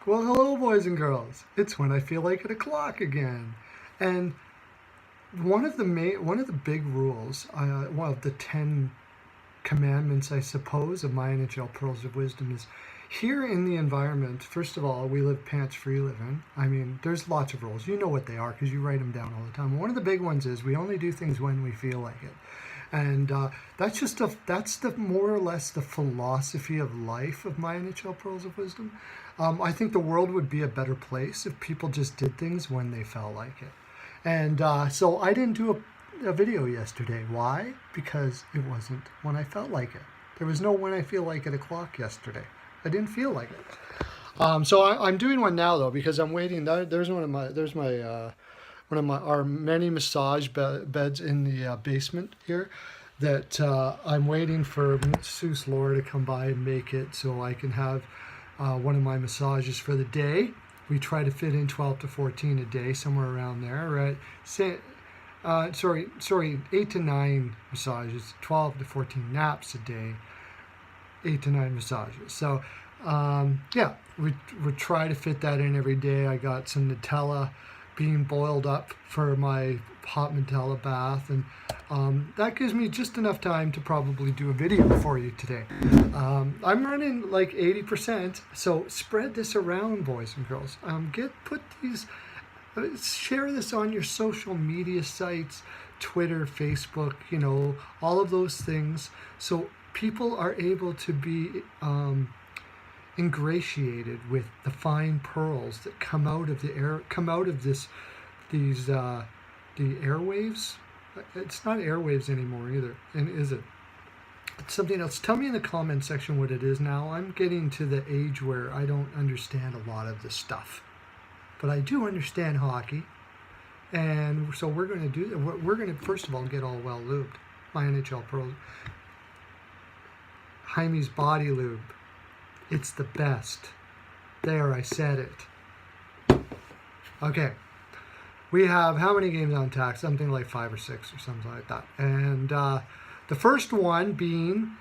Well, hello, boys and girls. It's when I feel like at o'clock again, and one of the big rules, one of the 10 commandments, I suppose, of my NHL Pearls of Wisdom is here in the environment. First of all, we live pants-free living. I mean, there's lots of rules. You know what they are because you write them down all the time. One of the big ones is we only do things when we feel like it. And that's the more or less the philosophy of life of my NHL Pearls of Wisdom. I think the world would be a better place if people just did things when they felt like it. And so I didn't do a video yesterday. Why? Because it wasn't when I felt like it. There was no when I feel like it o'clock yesterday. I didn't feel like it. So I'm doing one now though because I'm waiting. There's one of our many massage beds in the basement here that I'm waiting for Seuss Laura to come by and make it so I can have one of my massages for the day. We try to fit in 12 to 14 a day, somewhere around there, right? Sorry, 8 to 9 massages, 12 to 14 naps a day, 8 to 9 massages. So, yeah, we try to fit that in every day. I got some Nutella being boiled up for my hot Nutella bath, and that gives me just enough time to probably do a video for you today. I'm running like 80%, so spread this around, boys and girls. Share this on your social media sites, Twitter, Facebook, all of those things, so people are able to be ingratiated with the fine pearls that come out of the airwaves. It's not airwaves anymore either, and is it? It's something else. Tell me in the comment section what it is now. I'm getting to the age where I don't understand a lot of this stuff, but I do understand hockey, and so we're going to do that. We're going to first of all get all well lubed. My NHL Pearls, Jaime's Body Lube. It's the best. There, I said it. Okay. We have how many games on tap? Something like 5 or 6 or something like that. And the first one being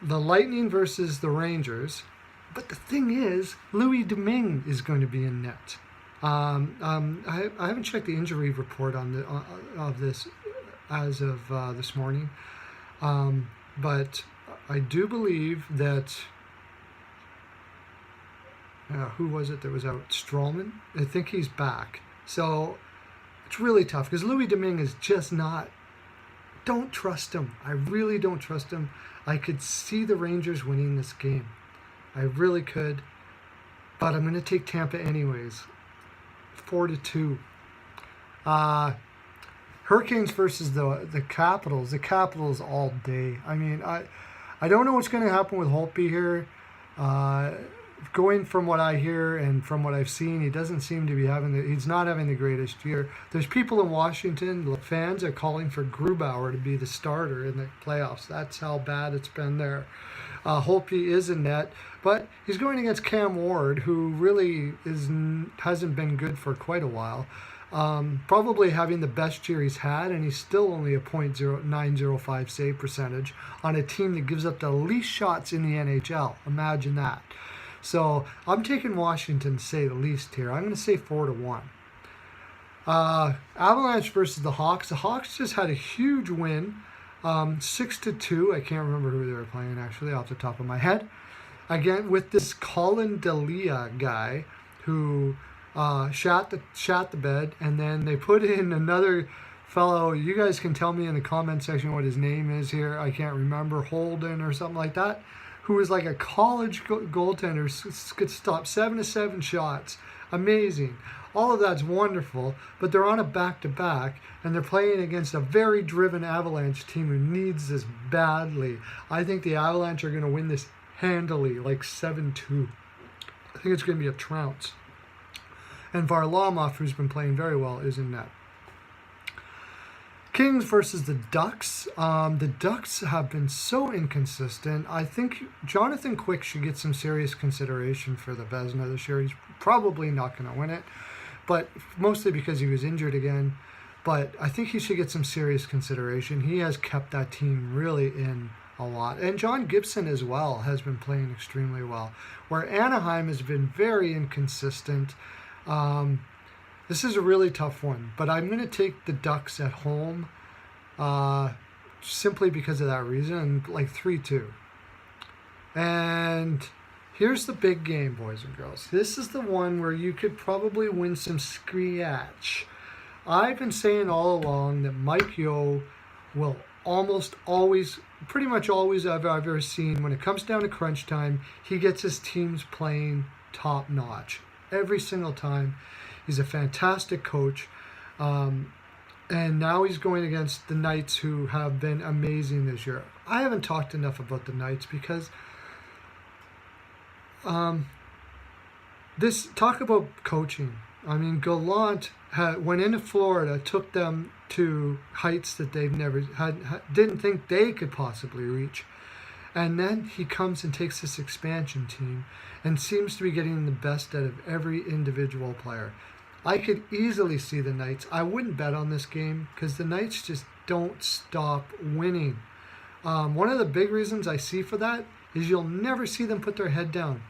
the Lightning versus the Rangers. But the thing is, Louis Domingue is going to be in net. I haven't checked the injury report of this as of this morning. But I do believe that, who was it that was out? Strawman? I think he's back. So it's really tough because Louis Domingue is just not, don't trust him. I really don't trust him. I could see the Rangers winning this game. I really could. But I'm going to take Tampa anyways. 4-2. Hurricanes versus the Capitals. The Capitals all day. I mean, I don't know what's going to happen with Holtby here. Going from what I hear and from what I've seen, he doesn't seem to be he's not having the greatest year. There's people in Washington, the fans are calling for Grubauer to be the starter in the playoffs. That's how bad it's been there. Holtby is in net, but he's going against Cam Ward, who really hasn't been good for quite a while. Probably having the best year he's had, and he's still only a .905 save percentage on a team that gives up the least shots in the NHL. Imagine that. So I'm taking Washington to say the least here. I'm going to say 4-1. Avalanche versus the Hawks. The Hawks just had a huge win, 6-2. I can't remember who they were playing actually off the top of my head. Again with this Colin Delia guy who shot the bed, and then they put in another fellow. You guys can tell me in the comment section what his name is here. I can't remember, Holden or something like that, who was like a college goaltender, could stop 7 to 7 shots. Amazing. All of that's wonderful, but they're on a back-to-back, and they're playing against a very driven Avalanche team who needs this badly. I think the Avalanche are going to win this handily, like 7-2. I think it's going to be a trounce. And Varlamov, who's been playing very well, is in net. Kings versus the Ducks. The Ducks have been so inconsistent. I think Jonathan Quick should get some serious consideration for the Vezina this year. He's probably not going to win it, but mostly because he was injured again. But I think he should get some serious consideration. He has kept that team really in a lot. And John Gibson as well has been playing extremely well, where Anaheim has been very inconsistent. This is a really tough one, but I'm going to take the Ducks at home simply because of that reason, like 3-2. And here's the big game, boys and girls. This is the one where you could probably win some scratch. I've been saying all along that Mike Yeo will almost always, pretty much always I've ever seen, when it comes down to crunch time, he gets his teams playing top notch. Every single time. He's a fantastic coach. And now he's going against the Knights, who have been amazing this year. I haven't talked enough about the Knights because this talk about coaching. I mean, Gallant went into Florida, took them to heights that they've never didn't think they could possibly reach. And then he comes and takes this expansion team and seems to be getting the best out of every individual player. I could easily see the Knights. I wouldn't bet on this game because the Knights just don't stop winning. One of the big reasons I see for that is you'll never see them put their head down.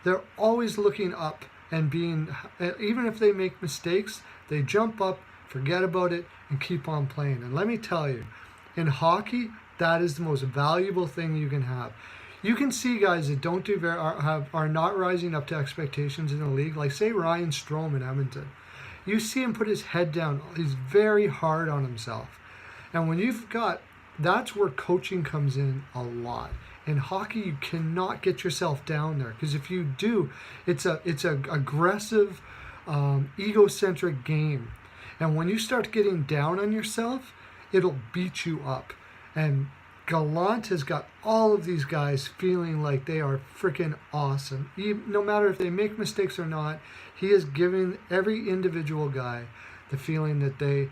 They're always looking up and being, even if they make mistakes, they jump up, forget about it, and keep on playing. And let me tell you, in hockey, that is the most valuable thing you can have. You can see guys that don't do are not rising up to expectations in the league, like say Ryan Strome in Edmonton. You see him put his head down. He's very hard on himself. And when you've got, that's where coaching comes in a lot. In hockey, you cannot get yourself down there, because if you do, it's a aggressive, egocentric game. And when you start getting down on yourself, it'll beat you up. And Gallant has got all of these guys feeling like they are freaking awesome. No matter if they make mistakes or not, he is giving every individual guy the feeling that they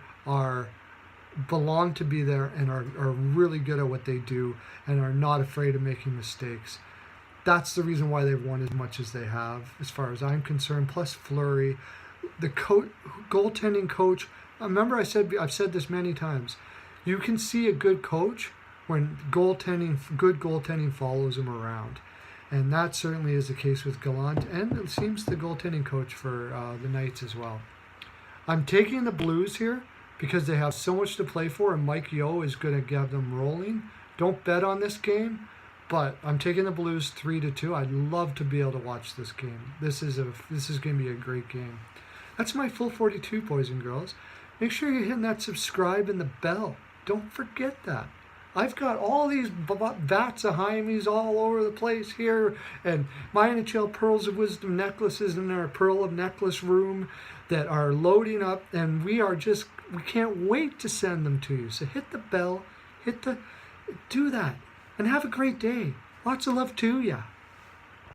belong to be there and are really good at what they do and are not afraid of making mistakes. That's the reason why they've won as much as they have, as far as I'm concerned. Plus Fleury, the goaltending coach. Remember, I've said this many times. You can see a good coach when good goaltending follows him around. And that certainly is the case with Gallant, and it seems the goaltending coach for the Knights as well. I'm taking the Blues here because they have so much to play for, and Mike Yeo is going to get them rolling. Don't bet on this game, but I'm taking the Blues 3-2. I'd love to be able to watch this game. This is going to be a great game. That's my full 42, boys and girls. Make sure you're hitting that subscribe and the bell. Don't forget that. I've got all these vats of Jaimes all over the place here, and my NHL Pearls of Wisdom necklaces in our Pearl of Necklace room that are loading up, and we can't wait to send them to you. So hit the bell, do that, and have a great day. Lots of love to ya.